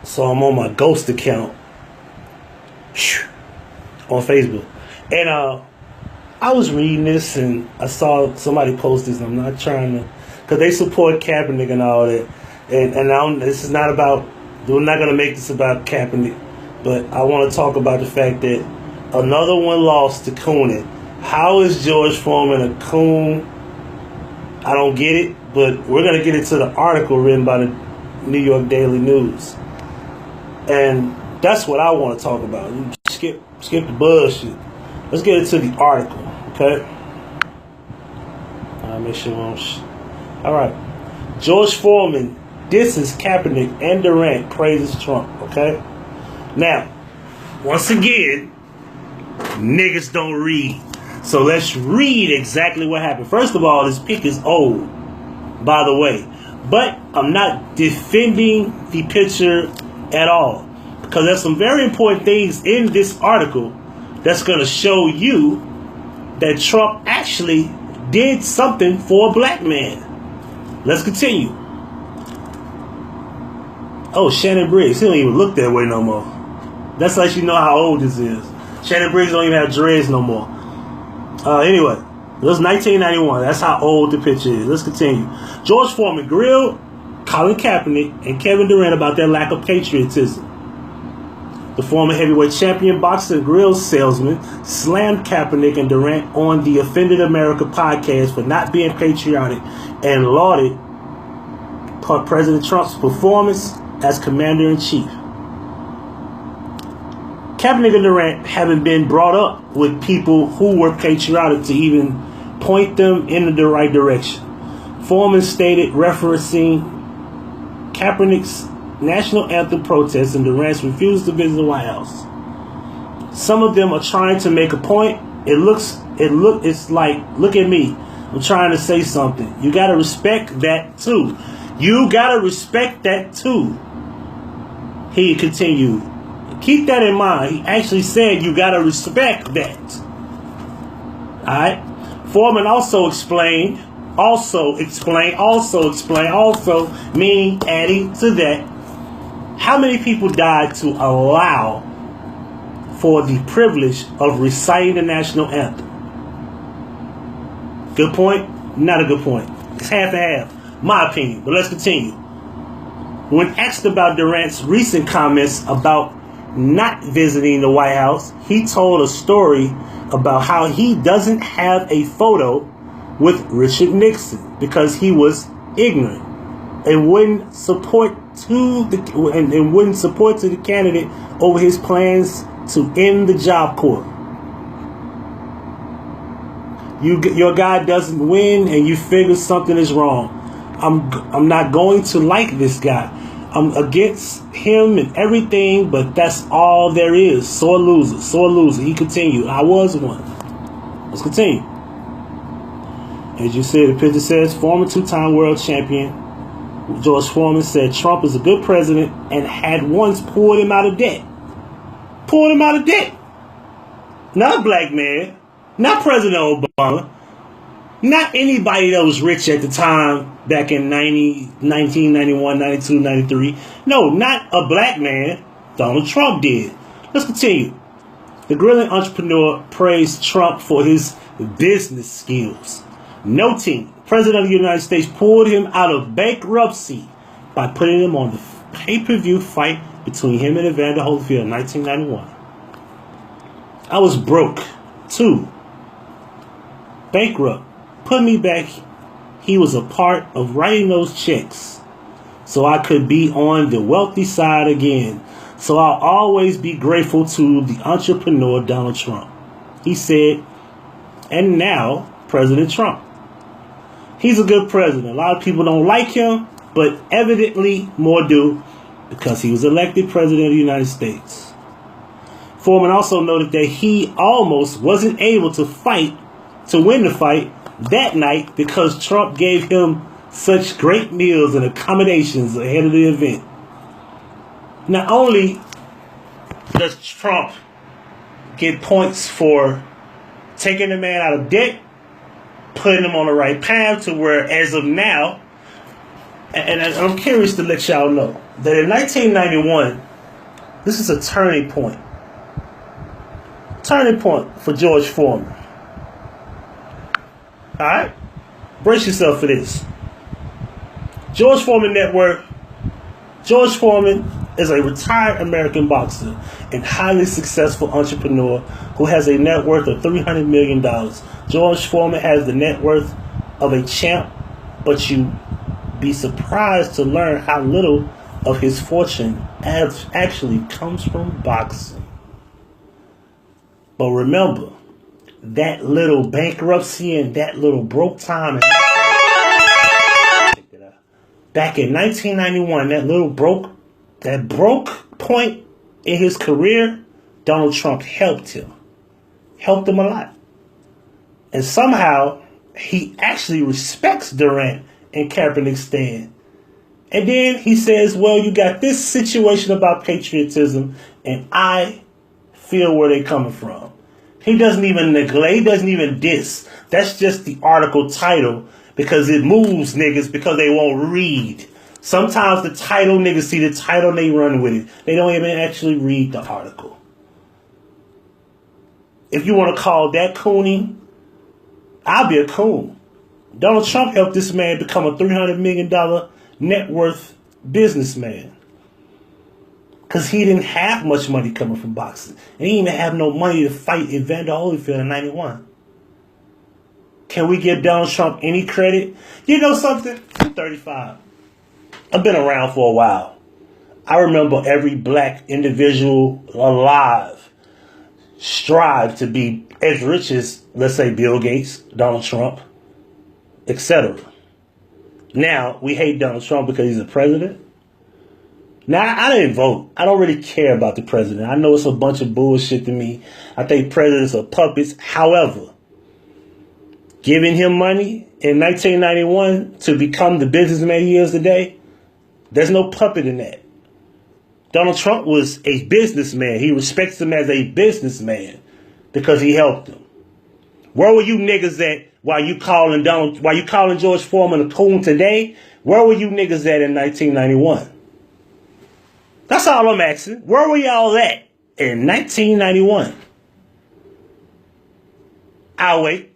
So I'm on my ghost account on Facebook. And I was reading this and I saw somebody post this, and I'm not trying to, because they support Kaepernick and all that. And this is not about, we're not going to make this about Kaepernick, but I want to talk about the fact that another one lost to Coonan. How is George Foreman a coon? I don't get it, but we're going to get into the article written by the New York Daily News. And that's what I want to talk about. Skip the bullshit. Let's get into the article, okay? I'll make sure all right. George Foreman disses Kaepernick and Durant praises Trump, okay? Now, once again, niggas don't read. So let's read exactly what happened. First of all, this pic is old, by the way. But I'm not defending the picture at all, because there's some very important things in this article that's going to show you that Trump actually did something for a black man. Let's continue. Oh, Shannon Briggs. He don't even look that way no more. That's like you know how old this is. Shannon Briggs don't even have dreads no more. Anyway, it was 1991. That's how old the picture is. Let's continue. George Foreman grilled Colin Kaepernick and Kevin Durant about their lack of patriotism. The former heavyweight champion, boxer, and grill salesman slammed Kaepernick and Durant on the Offended America podcast for not being patriotic and lauded President Trump's performance as commander-in-chief. Kaepernick and Durant haven't been brought up with people who were patriotic to even point them in the right direction. Foreman stated, referencing Kaepernick's national anthem protests and Durant's refusal to visit the White House. Some of them are trying to make a point. It's like, look at me. I'm trying to say something. You gotta respect that too. You gotta respect that too. He continued. Keep that in mind. He actually said you gotta respect that. Alright? Foreman also explained, meaning adding to that, how many people died to allow for the privilege of reciting the national anthem? Good point? Not a good point. It's half and half, my opinion. But let's continue. When asked about Durant's recent comments about not visiting the White House, he told a story about how he doesn't have a photo with Richard Nixon because he was ignorant and wouldn't support to the candidate over his plans to end the Job Corps. Your guy doesn't win, and you figure something is wrong. I'm not going to like this guy. I'm against him and everything, but that's all there is. Sore loser. He continued. I was one. Let's continue. As you see, the picture says, former two-time world champion George Foreman said Trump is a good president and had once pulled him out of debt. Not a black man. Not President Obama. Not anybody that was rich at the time back in 1991, 92, 93. No, not a black man. Donald Trump did. Let's continue. The grilling entrepreneur praised Trump for his business skills, noting President of the United States pulled him out of bankruptcy by putting him on the pay-per-view fight between him and Evander Holyfield in 1991. I was broke, too. Bankrupt. Put me back. He was a part of writing those checks so I could be on the wealthy side again. So I'll always be grateful to the entrepreneur Donald Trump. He said, and now President Trump. He's a good president. A lot of people don't like him, but evidently more do because he was elected president of the United States. Foreman also noted that he almost wasn't able to win the fight that night because Trump gave him such great meals and accommodations ahead of the event. Not only does Trump get points for taking the man out of debt, putting him on the right path to where, as of now, And I'm curious to let y'all know that in 1991, this is a turning point. Turning point for George Foreman. Alright? Brace yourself for this. George Foreman Network. George Foreman is a retired American boxer and highly successful entrepreneur who has a net worth of $300 million. George Foreman has the net worth of a champ, but you'd be surprised to learn how little of his fortune actually comes from boxing. But remember, that little bankruptcy and that little broke time. Back in 1991, that broke point in his career, Donald Trump helped him. Helped him a lot. And somehow, he actually respects Durant and Kaepernick's stand. And then he says, well, you got this situation about patriotism, and I feel where they're coming from. He doesn't even neglect, he doesn't even diss. That's just the article title because it moves niggas because they won't read. Sometimes the title, niggas see the title and they run with it. They don't even actually read the article. If you want to call that cooning, I'll be a coon. Donald Trump helped this man become a $300 million net worth businessman. Because he didn't have much money coming from boxing. And he didn't even have no money to fight Evander Holyfield in 91. Can we give Donald Trump any credit? You know something? I'm 35. I've been around for a while. I remember every black individual alive strive to be as rich as, let's say, Bill Gates, Donald Trump, etc. Now, we hate Donald Trump because he's a president. Now, I didn't vote. I don't really care about the president. I know it's a bunch of bullshit to me. I think presidents are puppets. However, giving him money in 1991 to become the businessman he is today, there's no puppet in that. Donald Trump was a businessman. He respects him as a businessman because he helped him. Where were you niggas at while you calling George Foreman a coon today? Where were you niggas at in 1991? That's all I'm asking. Where were y'all at in 1991? I'll wait.